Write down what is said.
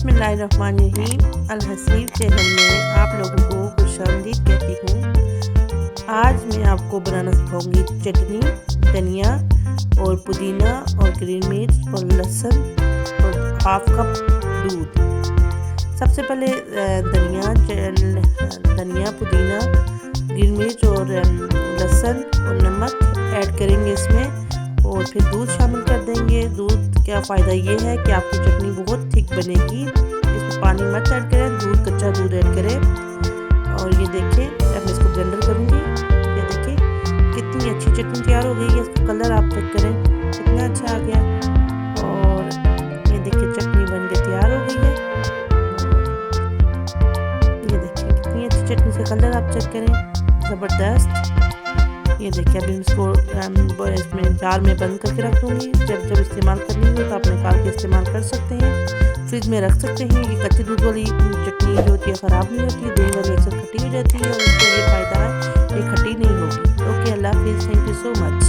बिस्मिल्लाहिर्रहमानिर्रहीम। अल-हसीब चैनल में आप लोगों को खुशामदीद कहती हूँ। आज मैं आपको बनाना सिखाऊंगी चटनी, धनिया और पुदीना और ग्रीन मिर्च और लहसुन और हाफ कप दूध। सबसे पहले धनिया, पुदीना, ग्रीन मिर्च और लहसुन और नमक ऐड करेंगे इसमें और फिर दूध शामिल कर देंगे। दूध का फ़ायदा ये है कि आपकी चटनी बहुत थिक बनेगी। इसमें पानी मत ऐड करें, कच्चा दूध ऐड करें। और ये देखें, अब मैं इसको ब्लेंडर करूँगी। ये देखें कितनी अच्छी चटनी तैयार हो गई है। इसका कलर आप चेक करें कितना अच्छा आ गया। और ये देखिए चटनी बन के तैयार हो गई है। ये देखिए कितनी अच्छी चटनी से कलर आप चेक करें, ज़बरदस्त। ये देखिए अभी इसको इसमें जार में बंद करके रख दूँगी। जब इस्तेमाल करनी हो तो आप निकाल के इस्तेमाल कर सकते हैं, फ्रिज में रख सकते हैं। ये कच्चे दूध वाली चटनी जो होती है ख़राब नहीं होती है। दही वाली अक्सर खट्टी हो जाती है और इसका ये फ़ायदा है ये खट्टी नहीं होगी। ओके, अल्लाह हाफिज़, थैंक यू सो मच।